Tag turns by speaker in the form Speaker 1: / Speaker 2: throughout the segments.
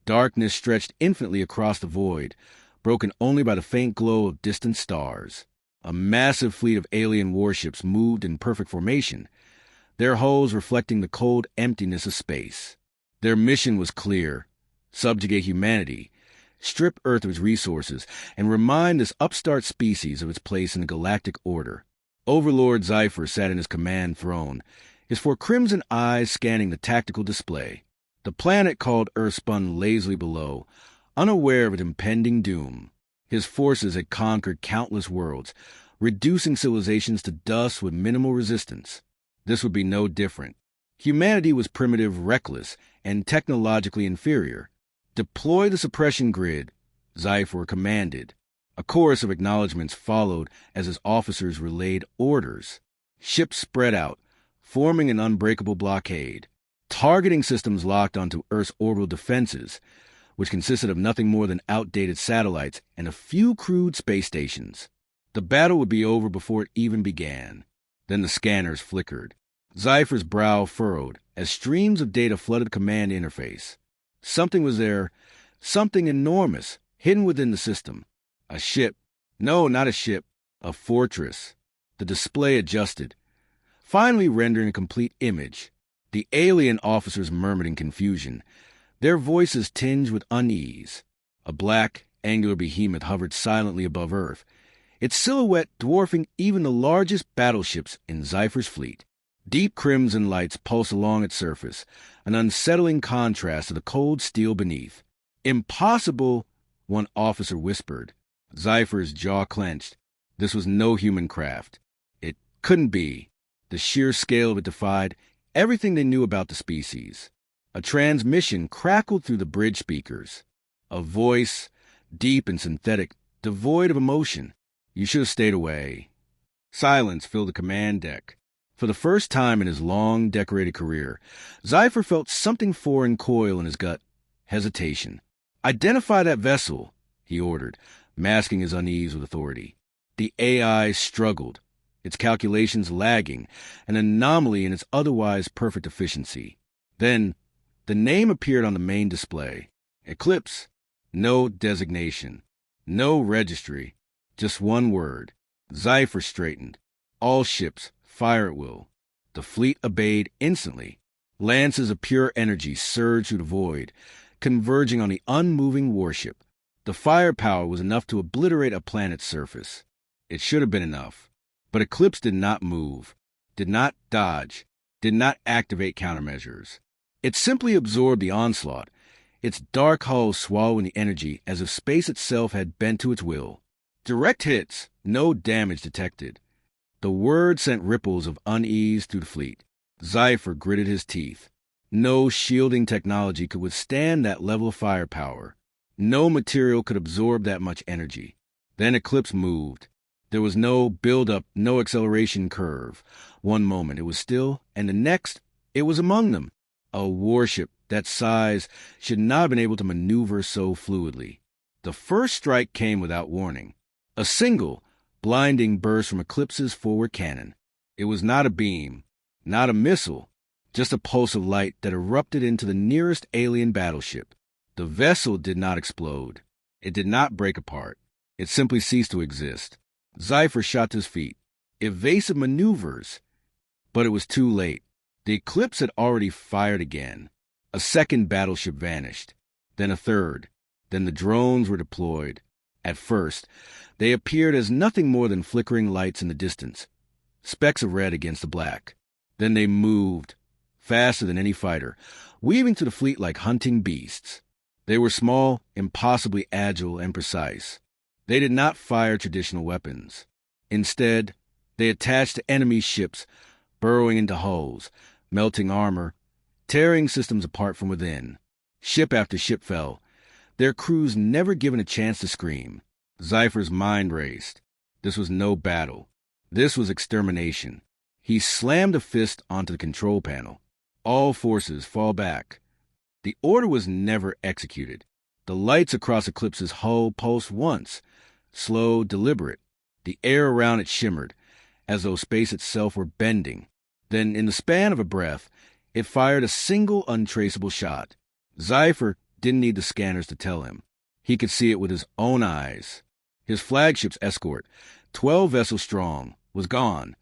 Speaker 1: Darkness stretched infinitely across the void, broken only by the faint glow of distant stars. A massive fleet of alien warships moved in perfect formation, their hulls reflecting the cold emptiness of space. Their mission was clear: subjugate humanity, strip Earth of its resources, and remind this upstart species of its place in the galactic order. Overlord Zypher sat in his command throne, his four crimson eyes scanning the tactical display. The planet called Earth spun lazily below, unaware of its impending doom. His forces had conquered countless worlds, reducing civilizations to dust with minimal resistance. This would be no different. Humanity was primitive, reckless, and technologically inferior. Deploy the suppression grid, Zypher commanded. A chorus of acknowledgments followed as his officers relayed orders. Ships spread out, forming an unbreakable blockade. Targeting systems locked onto Earth's orbital defenses, which consisted of nothing more than outdated satellites and a few crude space stations. The battle would be over before it even began. Then the scanners flickered. Zypher's brow furrowed as streams of data flooded the command interface. Something was there, something enormous, hidden within the system. A ship. No, not a ship. A fortress. The display adjusted, finally rendering a complete image. The alien officers murmured in confusion, their voices tinged with unease. A black, angular behemoth hovered silently above Earth, its silhouette dwarfing even the largest battleships in Zypher's fleet. Deep crimson lights pulsed along its surface, an unsettling contrast to the cold steel beneath. "Impossible," one officer whispered. Zypher's jaw clenched. This was no human craft. It couldn't be. The sheer scale of it defied everything they knew about the species. A transmission crackled through the bridge speakers. A voice, deep and synthetic, devoid of emotion. "You should have stayed away." Silence filled the command deck. For the first time in his long, decorated career, Zypher felt something foreign coil in his gut. Hesitation. "Identify that vessel," he ordered, masking his unease with authority. The AI struggled, its calculations lagging, an anomaly in its otherwise perfect efficiency. Then, the name appeared on the main display. Eclipse. No designation. No registry. Just one word. Zypher straightened. All ships, fire at will. The fleet obeyed instantly. Lances of pure energy surged through the void, converging on the unmoving warship. The firepower was enough to obliterate a planet's surface. It should have been enough. But Eclipse did not move, did not dodge, did not activate countermeasures. It simply absorbed the onslaught, its dark hull swallowing the energy as if space itself had bent to its will. Direct hits, no damage detected. The word sent ripples of unease through the fleet. Zypher gritted his teeth. No shielding technology could withstand that level of firepower. No material could absorb that much energy. Then Eclipse moved. There was no build-up, no acceleration curve. One moment it was still, and the next it was among them. A warship that size should not have been able to maneuver so fluidly. The first strike came without warning. A single, blinding burst from Eclipse's forward cannon. It was not a beam, not a missile, just a pulse of light that erupted into the nearest alien battleship. The vessel did not explode. It did not break apart. It simply ceased to exist. Zypher shot to his feet. Evasive maneuvers. But it was too late. The Eclipse had already fired again. A second battleship vanished. Then a third. Then the drones were deployed. At first, they appeared as nothing more than flickering lights in the distance, specks of red against the black. Then they moved, faster than any fighter, weaving through the fleet like hunting beasts. They were small, impossibly agile and precise. They did not fire traditional weapons. Instead, they attached to enemy ships, burrowing into hulls, melting armor, tearing systems apart from within. Ship after ship fell, their crews never given a chance to scream. Zypher's mind raced. This was no battle. This was extermination. He slammed a fist onto the control panel. All forces fall back. The order was never executed. The lights across Eclipse's hull pulsed once, slow, deliberate. The air around it shimmered, as though space itself were bending. Then, in the span of a breath, it fired a single untraceable shot. Zypher didn't need the scanners to tell him. He could see it with his own eyes. His flagship's escort, 12 vessels strong, was gone.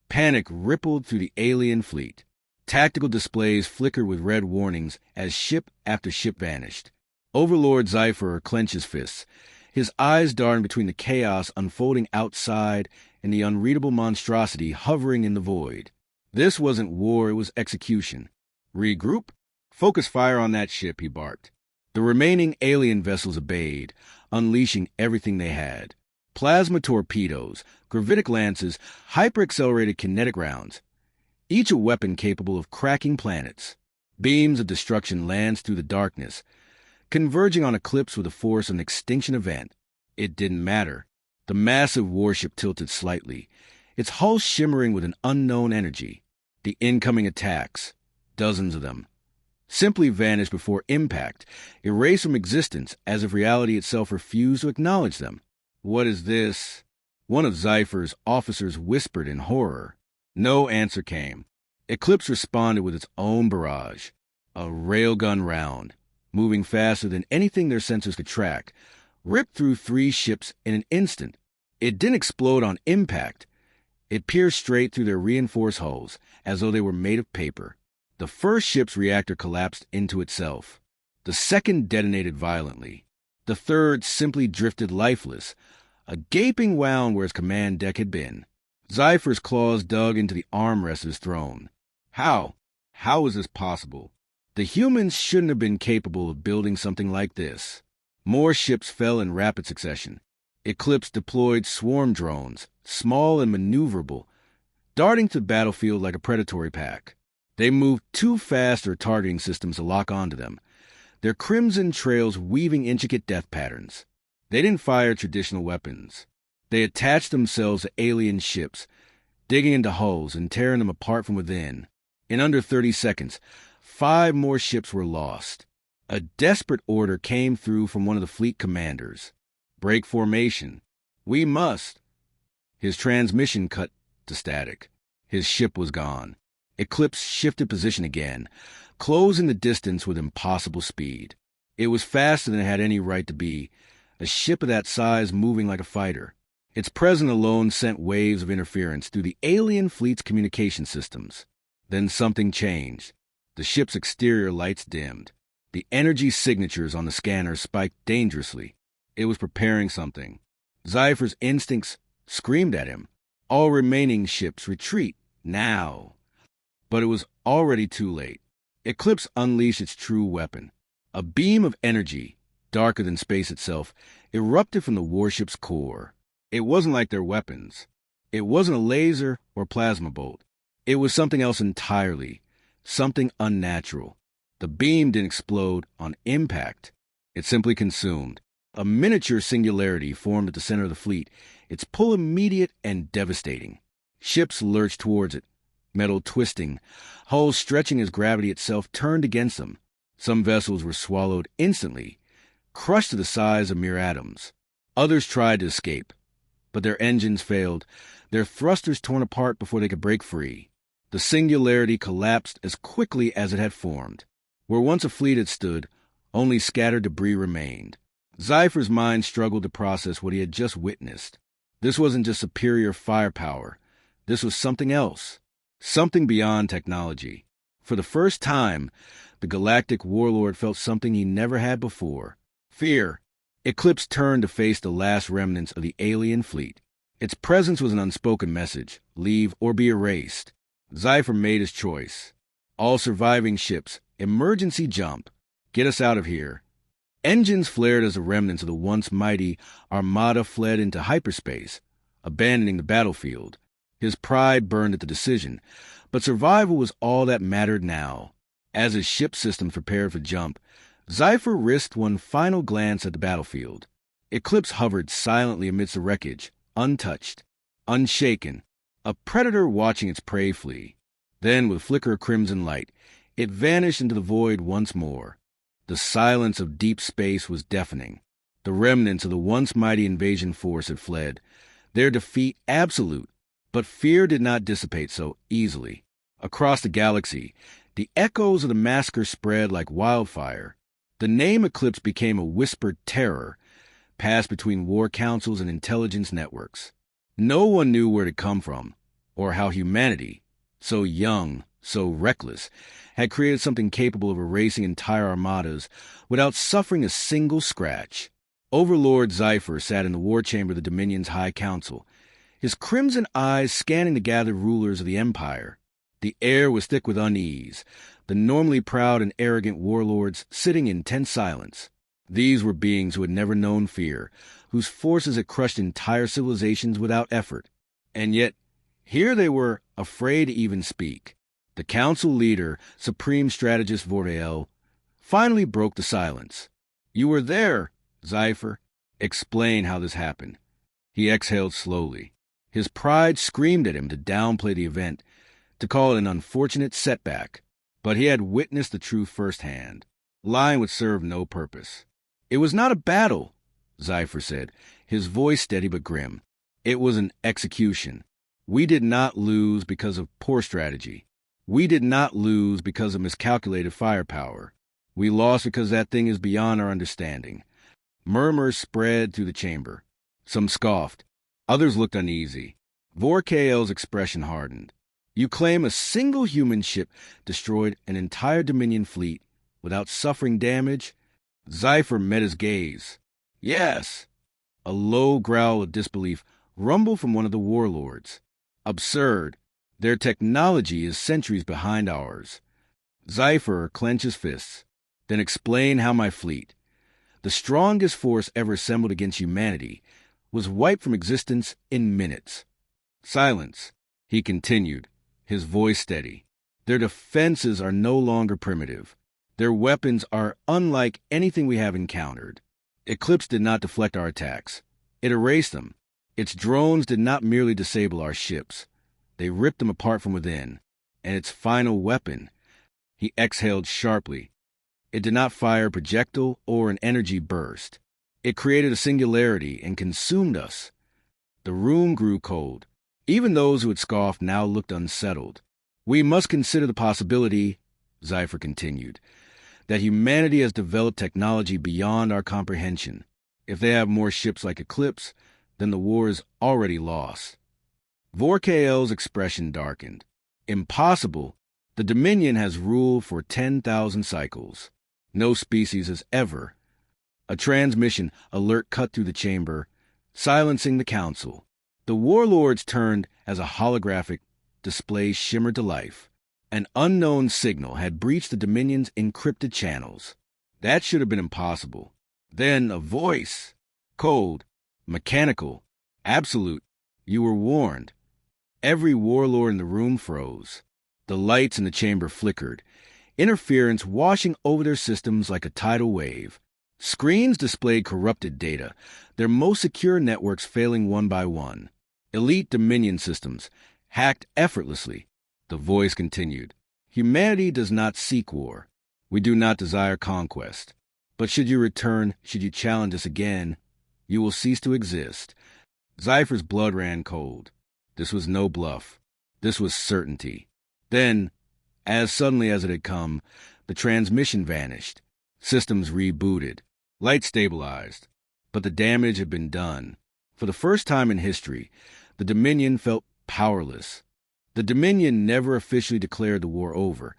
Speaker 1: Panic rippled through the alien fleet. Tactical displays flickered with red warnings as ship after ship vanished. Overlord Zypher clenched his fists, his eyes darting between the chaos unfolding outside and the unreadable monstrosity hovering in the void. This wasn't war, it was execution. Regroup? Focus fire on that ship, he barked. The remaining alien vessels obeyed, unleashing everything they had. Plasma torpedoes, gravitic lances, hyper-accelerated kinetic rounds, each a weapon capable of cracking planets. Beams of destruction lanced through the darkness, converging on Eclipse with the force of an extinction event. It didn't matter. The massive warship tilted slightly, its hull shimmering with an unknown energy. The incoming attacks, dozens of them, simply vanished before impact, erased from existence as if reality itself refused to acknowledge them. "What is this?" one of Zypher's officers whispered in horror. No answer came. Eclipse responded with its own barrage. A railgun round, moving faster than anything their sensors could track, ripped through 3 ships in an instant. It didn't explode on impact. It pierced straight through their reinforced hulls, as though they were made of paper. The first ship's reactor collapsed into itself. The second detonated violently. The third simply drifted lifeless, a gaping wound where its command deck had been. Zypher's claws dug into the armrest of his throne. How? How was this possible? The humans shouldn't have been capable of building something like this. More ships fell in rapid succession. Eclipse deployed swarm drones, small and maneuverable, darting to the battlefield like a predatory pack. They moved too fast their targeting systems to lock onto them, their crimson trails weaving intricate death patterns. They didn't fire traditional weapons. They attached themselves to alien ships, digging into hulls and tearing them apart from within. In under 30 seconds, 5 more ships were lost. A desperate order came through from one of the fleet commanders. "Break formation. We must." His transmission cut to static. His ship was gone. Eclipse shifted position again, closing the distance with impossible speed. It was faster than it had any right to be, a ship of that size moving like a fighter. Its presence alone sent waves of interference through the alien fleet's communication systems. Then something changed. The ship's exterior lights dimmed. The energy signatures on the scanner spiked dangerously. It was preparing something. Zypher's instincts screamed at him. All remaining ships retreat, now. But it was already too late. Eclipse unleashed its true weapon. A beam of energy, darker than space itself, erupted from the warship's core. It wasn't like their weapons. It wasn't a laser or plasma bolt. It was something else entirely, something unnatural. The beam didn't explode on impact. It simply consumed. A miniature singularity formed at the center of the fleet, its pull immediate and devastating. Ships lurched towards it, metal twisting, hulls stretching as gravity itself turned against them. Some vessels were swallowed instantly, crushed to the size of mere atoms. Others tried to escape, but their engines failed, their thrusters torn apart before they could break free. The singularity collapsed as quickly as it had formed. Where once a fleet had stood, only scattered debris remained. Zypher's mind struggled to process what he had just witnessed. This wasn't just superior firepower. This was something else. Something beyond technology. For the first time, the galactic warlord felt something he never had before. Fear. Eclipse turned to face the last remnants of the alien fleet. Its presence was an unspoken message. Leave or be erased. Zypher made his choice. All surviving ships, emergency jump. Get us out of here. Engines flared as the remnants of the once mighty armada fled into hyperspace, abandoning the battlefield. His pride burned at the decision, but survival was all that mattered now. As his ship systems prepared for jump, Zypher risked one final glance at the battlefield. Eclipse hovered silently amidst the wreckage, untouched, unshaken, a predator watching its prey flee. Then, with a flicker of crimson light, it vanished into the void once more. The silence of deep space was deafening. The remnants of the once mighty invasion force had fled, their defeat absolute. But fear did not dissipate so easily. Across the galaxy, the echoes of the massacre spread like wildfire. The name Eclipse became a whispered terror, passed between war councils and intelligence networks. No one knew where it had come from, or how humanity, so young, so reckless, had created something capable of erasing entire armadas without suffering a single scratch. Overlord Zephyr sat in the war chamber of the Dominion's High Council, his crimson eyes scanning the gathered rulers of the Empire. The air was thick with unease, the normally proud and arrogant warlords sitting in tense silence. These were beings who had never known fear, whose forces had crushed entire civilizations without effort. And yet, here they were, afraid to even speak. The council leader, Supreme Strategist Vorvael, finally broke the silence. "You were there, Zephyr. Explain how this happened." He exhaled slowly. His pride screamed at him to downplay the event, to call it an unfortunate setback. But he had witnessed the truth firsthand. Lying would serve no purpose. "It was not a battle," Zephyr said, his voice steady but grim. "It was an execution. We did not lose because of poor strategy. We did not lose because of miscalculated firepower. We lost because that thing is beyond our understanding." Murmurs spread through the chamber. Some scoffed. Others looked uneasy. Vorkael's expression hardened. "You claim a single human ship destroyed an entire Dominion fleet without suffering damage?" Zephyr met his gaze. "Yes." A low growl of disbelief rumbled from one of the warlords. "Absurd. Their technology is centuries behind ours." Zephyr clenched his fists. "Then explain how my fleet, the strongest force ever assembled against humanity, was wiped from existence in minutes." "Silence," he continued, his voice steady. "Their defenses are no longer primitive. Their weapons are unlike anything we have encountered. Eclipse did not deflect our attacks. It erased them. Its drones did not merely disable our ships. They ripped them apart from within. And its final weapon," he exhaled sharply, "it did not fire a projectile or an energy burst. It created a singularity and consumed us." The room grew cold. Even those who had scoffed now looked unsettled. "We must consider the possibility," Zephyr continued, "that humanity has developed technology beyond our comprehension. If they have more ships like Eclipse, then the war is already lost." Vorkael's expression darkened. "Impossible. The Dominion has ruled for 10,000 cycles. No species has ever." A transmission alert cut through the chamber, silencing the council. The warlords turned as a holographic display shimmered to life. An unknown signal had breached the Dominion's encrypted channels. That should have been impossible. Then a voice. Cold, mechanical, absolute. "You were warned." Every warlord in the room froze. The lights in the chamber flickered, interference washing over their systems like a tidal wave. Screens displayed corrupted data, their most secure networks failing one by one. Elite Dominion systems, hacked effortlessly. The voice continued. "Humanity does not seek war. We do not desire conquest. But should you return, should you challenge us again, you will cease to exist." Zephyr's blood ran cold. This was no bluff. This was certainty. Then, as suddenly as it had come, the transmission vanished. Systems rebooted. Light stabilized. But the damage had been done. For the first time in history, the Dominion felt powerless. The Dominion never officially declared the war over,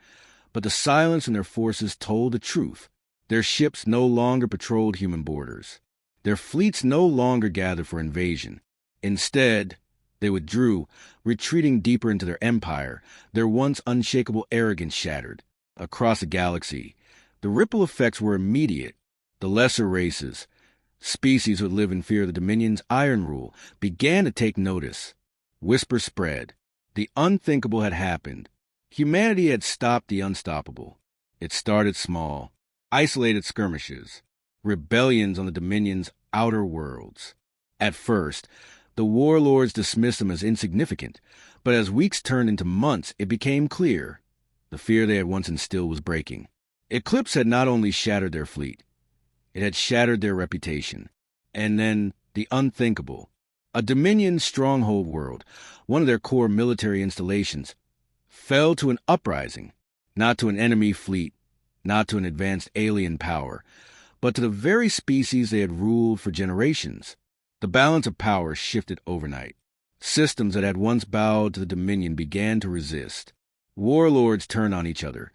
Speaker 1: but the silence in their forces told the truth. Their ships no longer patrolled human borders. Their fleets no longer gathered for invasion. Instead, they withdrew, retreating deeper into their empire, their once unshakable arrogance shattered. Across the galaxy, the ripple effects were immediate. The lesser races, species who live in fear of the Dominion's iron rule, began to take notice. Whispers spread. The unthinkable had happened. Humanity had stopped the unstoppable. It started small. Isolated skirmishes. Rebellions on the Dominion's outer worlds. At first, the warlords dismissed them as insignificant, but as weeks turned into months, it became clear. The fear they had once instilled was breaking. Eclipse had not only shattered their fleet, it had shattered their reputation. And then, the unthinkable. A Dominion stronghold world, one of their core military installations, fell to an uprising, not to an enemy fleet, not to an advanced alien power, but to the very species they had ruled for generations. The balance of power shifted overnight. Systems that had once bowed to the Dominion began to resist. Warlords turned on each other,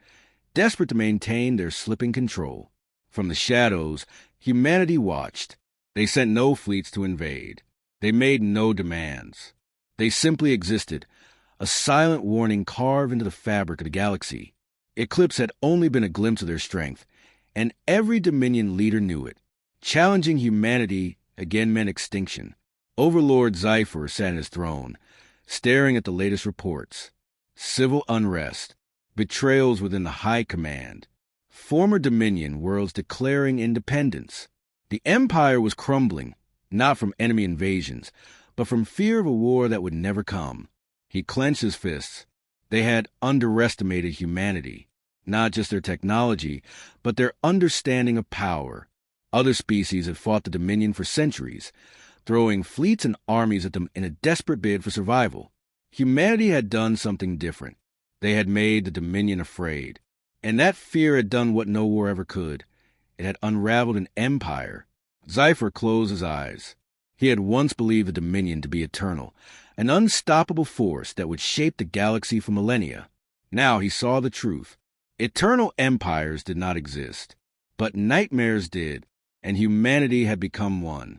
Speaker 1: desperate to maintain their slipping control. From the shadows, humanity watched. They sent no fleets to invade. They made no demands. They simply existed, a silent warning carved into the fabric of the galaxy. Eclipse had only been a glimpse of their strength, and every Dominion leader knew it. Challenging humanity again meant extinction. Overlord Zypher sat in his throne, staring at the latest reports. Civil unrest, betrayals within the High Command, former Dominion worlds declaring independence. The Empire was crumbling, not from enemy invasions, but from fear of a war that would never come. He clenched his fists. They had underestimated humanity, not just their technology, but their understanding of power. Other species had fought the Dominion for centuries, throwing fleets and armies at them in a desperate bid for survival. Humanity had done something different. They had made the Dominion afraid. And that fear had done what no war ever could. It had unraveled an empire. Zypher closed his eyes. He had once believed the Dominion to be eternal, an unstoppable force that would shape the galaxy for millennia. Now he saw the truth. Eternal empires did not exist, but nightmares did, and humanity had become one.